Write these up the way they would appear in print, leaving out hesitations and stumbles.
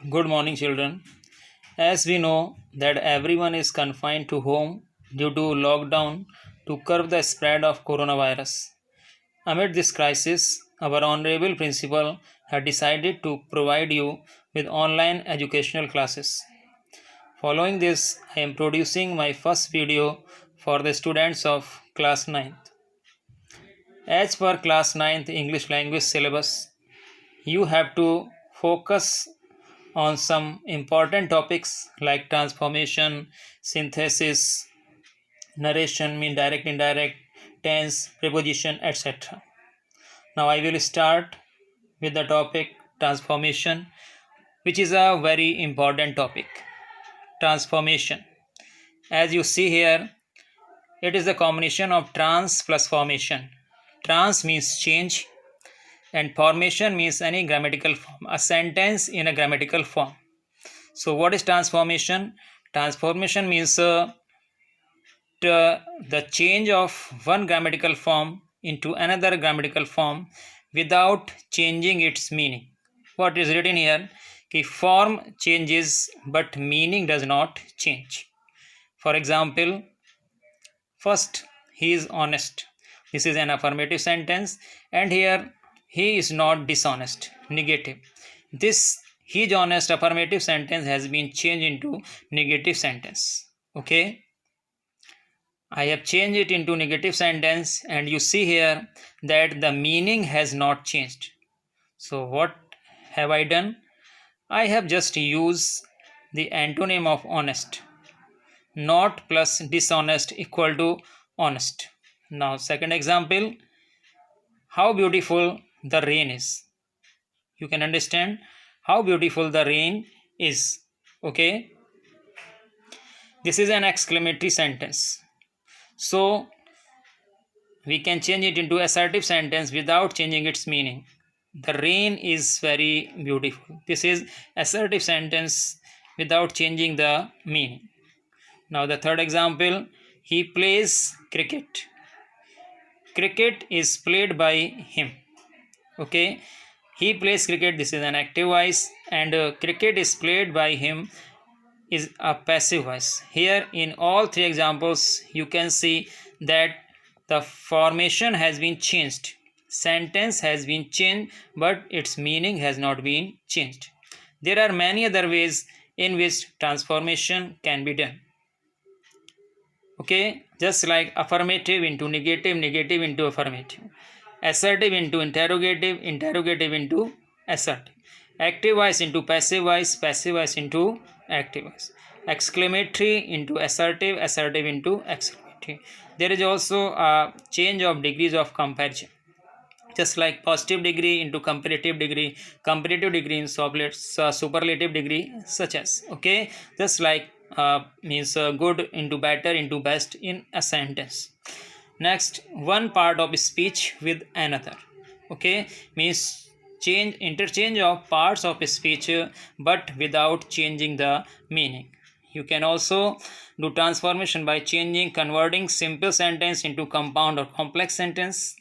Good morning, children. As we know that everyone is confined to home due to lockdown to curb the spread of coronavirus. Amid this crisis, our honorable principal had decided to provide you with online educational classes. Following this, I am producing my first video for the students of class 9th. As per class 9th English language syllabus, you have to focus on some important topics like transformation, synthesis, narration, mean direct, indirect, tense, preposition, etc. Now I will start with the topic transformation, which is a very important topic. Transformation. As you see here, it is the combination of trans plus formation. Trans means change, and formation means any grammatical form, a sentence in a grammatical form. So, what is transformation? Transformation means the change of one grammatical form into another grammatical form without changing its meaning. What is written here? Ki form changes but meaning does not change. For example, first, he is honest. This is an affirmative sentence, and here he is not dishonest, negative. This he is honest affirmative sentence has been changed into negative sentence. Okay, I have changed it into negative sentence, and you see here that the meaning has not changed. So, what have I done? I have just used the antonym of honest. Not plus dishonest equal to honest. Now, second example, how beautiful the rain is. You can understand how beautiful the rain is. Okay, this is an exclamatory sentence. So, we can change it into assertive sentence without changing its meaning. The rain is very beautiful. This is assertive sentence without changing the meaning. Now the third example, he plays cricket. Cricket is played by him. Okay, he plays cricket. This is an active voice, and cricket is played by him is a passive voice. Here in all three examples, you can see that the formation has been changed. Sentence has been changed, but its meaning has not been changed. There are many other ways in which transformation can be done. Okay, just like affirmative into negative, negative into affirmative, assertive into interrogative, interrogative into assertive, active voice into passive voice, passive voice into active voice, exclamatory into assertive, assertive into exclamatory. There is also a change of degrees of comparison, just like positive degree into comparative degree in superlative degree, such as, okay, just like means good into better into best in a sentence. Next, one part of speech with another, okay, means change interchange of parts of speech but without changing the meaning. You can also do transformation by converting simple sentence into compound or complex sentence,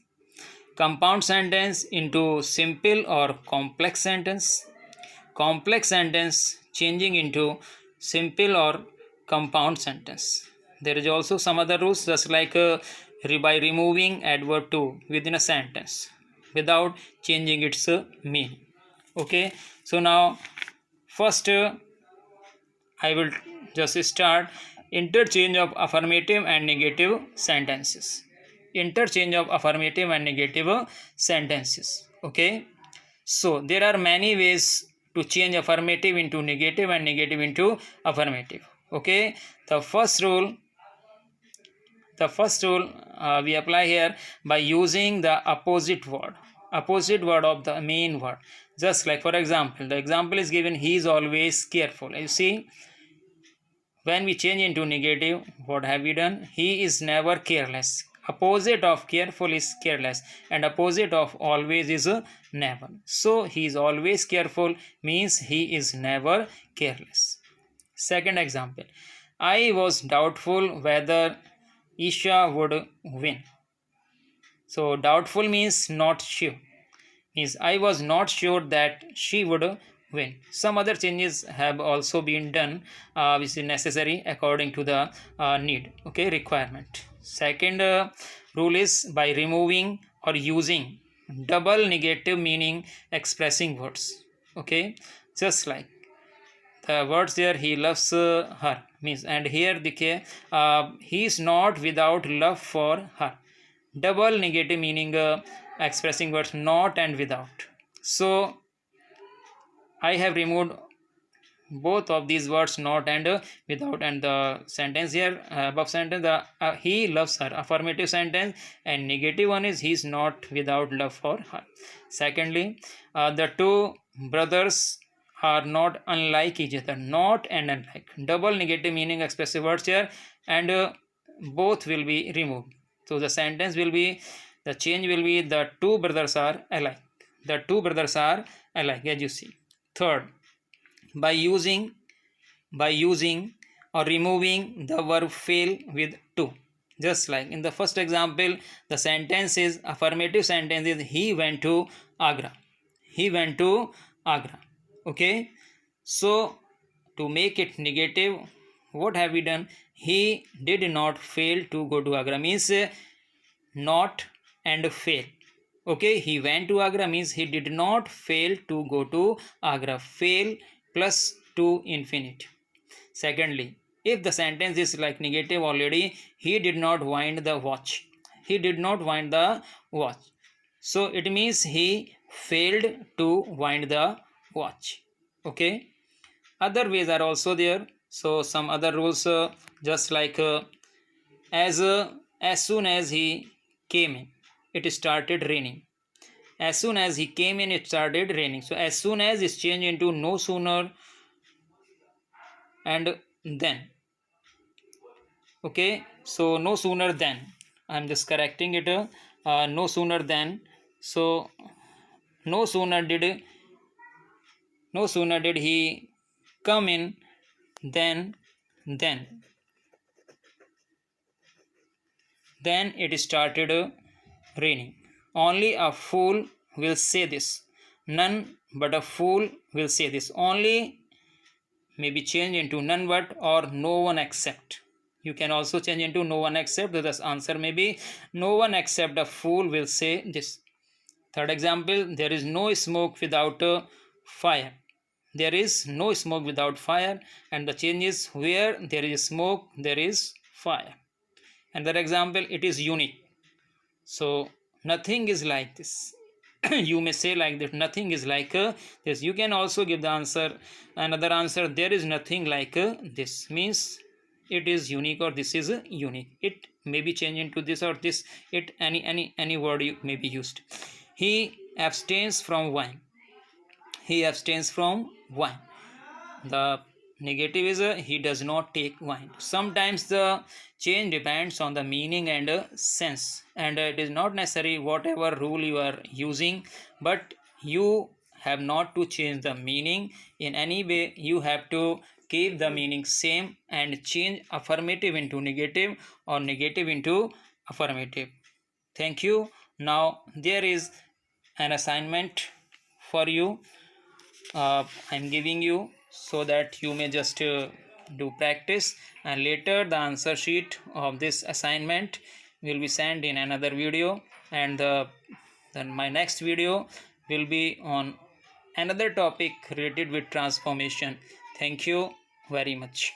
compound sentence into simple or complex sentence, complex sentence changing into simple or compound sentence. There is also some other rules, just like by removing adverb to within a sentence without changing its meaning. Okay, so now first I will just start interchange of affirmative and negative sentences. Interchange of affirmative and negative sentences. Okay, so there are many ways to change affirmative into negative and negative into affirmative. Okay, the first rule we apply here by using the opposite word of the main word. Just like, for example, the example is given, he is always careful. You see, when we change into negative, what have we done? He is never careless. Opposite of careful is careless, and opposite of always is never. So he is always careful means he is never careless. Second example, I was doubtful whether Isha would win. So doubtful means not sure. Means I was not sure that she would when. Some other changes have also been done, which is necessary according to the need, okay, requirement. Second rule is by removing or using double negative meaning expressing words, okay, just like the words there, he loves her means, and here the he is not without love for her. Double negative meaning expressing words not and without. So I have removed both of these words not and without, and the sentence here above sentence, the he loves her, affirmative sentence, and negative one is he is not without love for her. Secondly, the two brothers are not unlike each other, not and unlike, double negative meaning expressive words here, and both will be removed. So the sentence will be, the change will be, the two brothers are alike, the two brothers are alike, as you see. Third, by using or removing the verb fail with to, just like in the first example, the sentence is, affirmative sentence is, he went to Agra, he went to Agra, okay. So to make it negative, what have we done? He did not fail to go to Agra means not and fail, okay. He went to Agra means he did not fail to go to Agra, fail plus to infinite. Secondly, if the sentence is like negative already, he did not wind the watch, he did not wind the watch, so it means he failed to wind the watch, okay. Other ways are also there. So some other rules, just like as soon as he came in, it started raining. As soon as he came in, it started raining. So as soon as is changed into no sooner and then, okay. So no sooner than, I'm just correcting it, no sooner than. So no sooner did he come in then it started raining. Only a fool will say this, none but a fool will say this. Only may be changed into none but or no one except. You can also change into no one except. The answer may be no one except a fool will say this. Third example, there is no smoke without fire. There is no smoke without fire, and the change is where there is smoke, there is fire. Another example, it is unique. So nothing is like this. You may say like that, nothing is like this. You can also give the answer, another answer, there is nothing like this means it is unique or this is unique. It may be changed into this or this, it any word may be used. He abstains from wine, he abstains from wine. The negative is he does not take wine. Sometimes the change depends on the meaning and sense, and it is not necessary whatever rule you are using, but you have not to change the meaning in any way. You have to keep the meaning same and change affirmative into negative or negative into affirmative. Thank you. Now there is an assignment for you. I'm giving you so that you may just do practice, and later the answer sheet of this assignment will be sent in another video, and then my next video will be on another topic related with transformation. Thank you very much.